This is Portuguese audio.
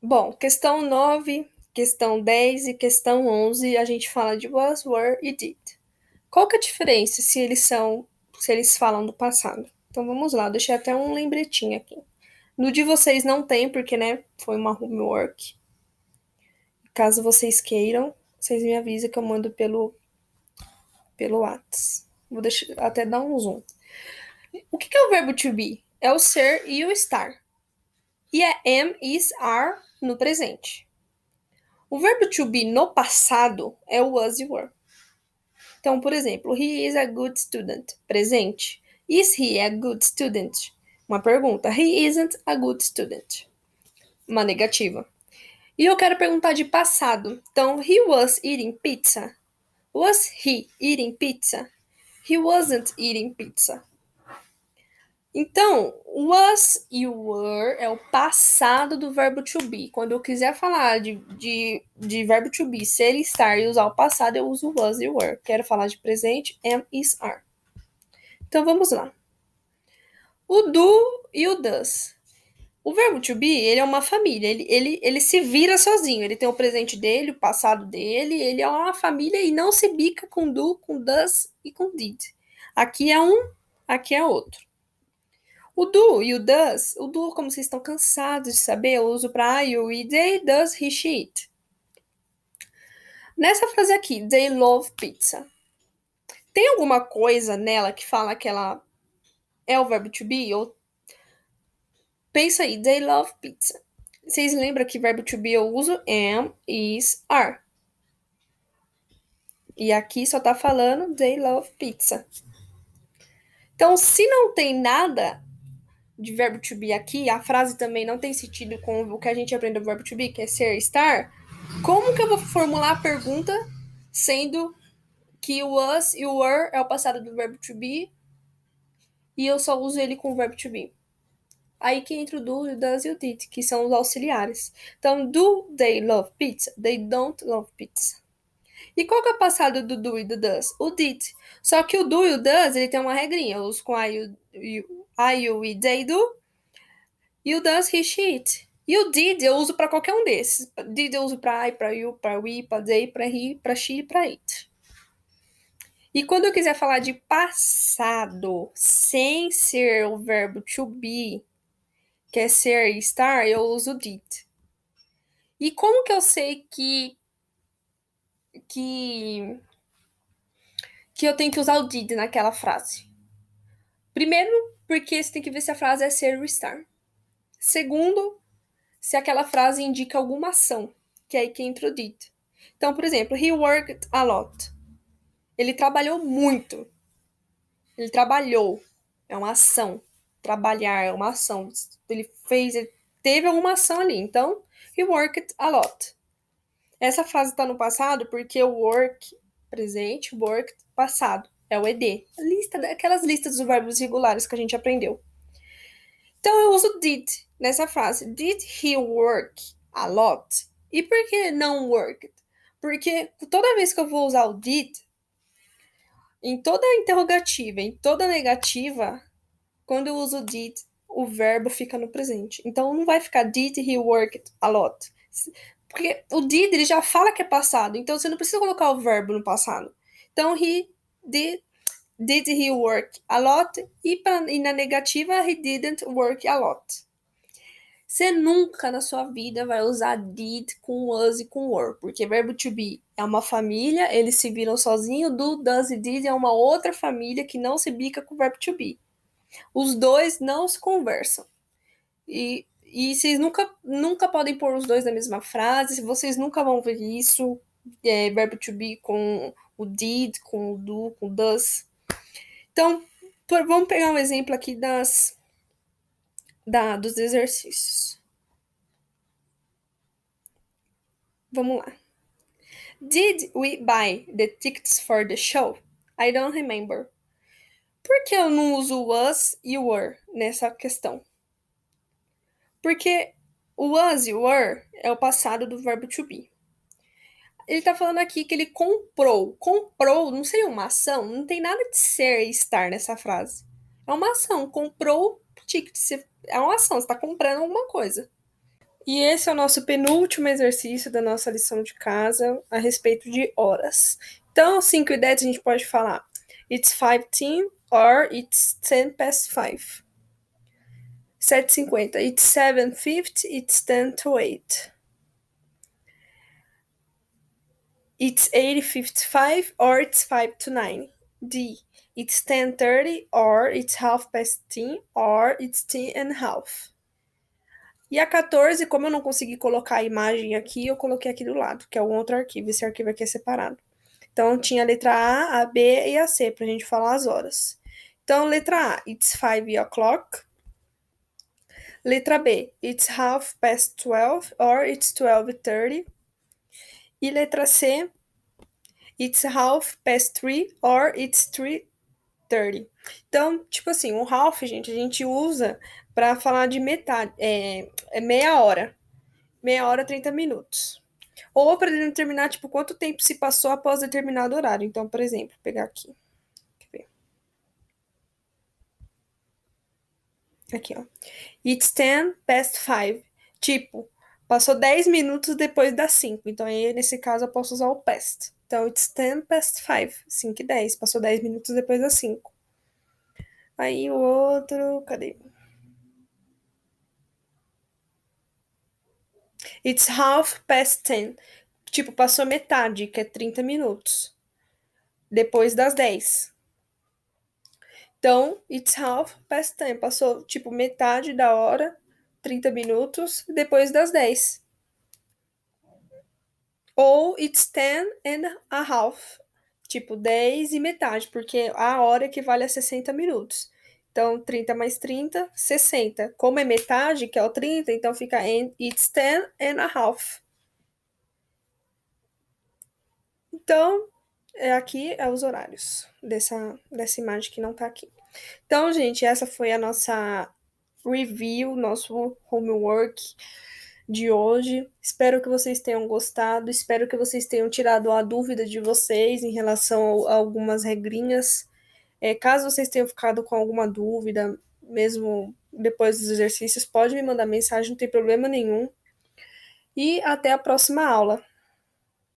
Bom, questão 9, questão 10 e questão 11, a gente fala de was, were e did. Qual que é a diferença se eles falam do passado? Então vamos lá, deixei até um lembretinho aqui. No de vocês não tem, porque, né, foi uma homework. Caso vocês queiram, vocês me avisam que eu mando pelo Whats. Vou deixar, até dar um zoom. O que é o verbo to be? É o ser e o estar. E é am, is, are no presente. O verbo to be no passado é o was e were. Então, por exemplo, he is a good student. Presente. Is he a good student? Uma pergunta. He isn't a good student. Uma negativa. E eu quero perguntar de passado. Então, he was eating pizza. Was he eating pizza? He wasn't eating pizza. Então, was e were é o passado do verbo to be. Quando eu quiser falar de verbo to be, ser e estar e usar o passado, eu uso was e were. Quero falar de presente, am, is, are. Então, vamos lá. O do e o does. O verbo to be, ele é uma família. Ele se vira sozinho. Ele tem o presente dele, o passado dele. Ele é uma família e não se bica com do, com does e com did. Aqui é um, aqui é outro. O do e o does, o do, como vocês estão cansados de saber, eu uso para I, you, we, they, does, he, she, it. Nessa frase aqui, they love pizza. Tem alguma coisa nela que fala que ela é o verbo to be? Ou pensa aí, they love pizza. Vocês lembram que verbo to be eu uso am, is, are. E aqui só tá falando they love pizza. Então, se não tem nada de verbo to be aqui, a frase também não tem sentido com o que a gente aprendeu do verbo to be, que é ser, estar, como que eu vou formular a pergunta sendo que o was e o were é o passado do verbo to be e eu só uso ele com o verbo to be? Aí que entra o do, o does e o did, que são os auxiliares. Então, do they love pizza? They don't love pizza. E qual que é o passado do do e do does? O did. Só que o do e o does, ele tem uma regrinha. Eu uso com I, you, we, they do. E o does, he, she, it. E o did eu uso para qualquer um desses. Did eu uso para I, para you, para we, para they, para he, para she e para it. E quando eu quiser falar de passado sem ser o verbo to be, que é ser e estar, eu uso did. E como que eu sei que que eu tenho que usar o did naquela frase? Primeiro, porque você tem que ver se a frase é ser ou estar. Segundo, se aquela frase indica alguma ação, que é aí que entra o did. Então, por exemplo, he worked a lot. Ele trabalhou muito. Ele trabalhou. É uma ação. Trabalhar é uma ação. Ele teve alguma ação ali. Então, he worked a lot. Essa frase está no passado porque o work, presente, worked, passado. É o ed. Aquelas listas dos verbos regulares que a gente aprendeu. Então, eu uso did nessa frase. Did he work a lot? E por que não worked? Porque toda vez que eu vou usar o did, em toda interrogativa, em toda negativa, quando eu uso did, o verbo fica no presente. Então não vai ficar did he work a lot. Porque o did ele já fala que é passado, então você não precisa colocar o verbo no passado. Então he did he work a lot e na negativa he didn't work a lot. Você nunca na sua vida vai usar did com was e com were, porque verbo to be é uma família, eles se viram sozinhos, do, does e did é uma outra família que não se bica com o verbo to be. Os dois não se conversam. E vocês nunca podem pôr os dois na mesma frase, vocês nunca vão ver isso, verbo to be com o did, com o do, com o does. Então, vamos pegar um exemplo aqui dos exercícios. Vamos lá. Did we buy the tickets for the show? I don't remember. Por que eu não uso was e were nessa questão? Porque o was e were é o passado do verbo to be. Ele tá falando aqui que ele comprou. Comprou não seria uma ação? Não tem nada de ser e estar nessa frase. É uma ação. Comprou ticket. É uma ação. Você tá comprando alguma coisa. E esse é o nosso penúltimo exercício da nossa lição de casa a respeito de horas. Então, 5 e 10 a gente pode falar It's 5:10 or It's 10 past 5. 7:50 It's 7:50, It's 10 to 8. It's 8:55 or It's 5 to 9. D. It's 10:30 or It's half past 10 or It's 10 and half. E a 14, como eu não consegui colocar a imagem aqui, eu coloquei aqui do lado, que é um outro arquivo. Esse arquivo aqui é separado. Então, tinha a letra A B e a C, pra gente falar as horas. Então, letra A, it's 5 o'clock. Letra B, it's half past 12 or it's 12:30. E letra C, it's half past 3 or it's 3:30. Então, tipo assim, o half, gente, a gente usa para falar de metade, é meia hora. Meia hora, 30 minutos. Ou para determinar, tipo, quanto tempo se passou após determinado horário. Então, por exemplo, vou pegar aqui. Quer ver? Aqui, ó. It's 10 past 5. Tipo, passou 10 minutos depois das 5. Então, aí, nesse caso, eu posso usar o past. Então, it's 10 past 5. 5 e 10. Passou 10 minutos depois das 5. Aí, o outro... Cadê? It's half past 10. Tipo, passou metade, que é 30 minutos. Depois das 10. Então, it's half past 10. Passou, tipo, metade da hora, 30 minutos, depois das 10. Ou it's 10 and a half. Tipo, 10 e metade, porque a hora equivale a 60 minutos. Então, 30 mais 30, 60. Como é metade, que é o 30, então fica it's 10 and a half. Então, aqui é os horários dessa imagem que não tá aqui. Então, gente, essa foi a nossa review, nosso homework de hoje. Espero que vocês tenham gostado, espero que vocês tenham tirado a dúvida de vocês em relação a algumas regrinhas. Caso vocês tenham ficado com alguma dúvida, mesmo depois dos exercícios, pode me mandar mensagem, não tem problema nenhum. E até a próxima aula.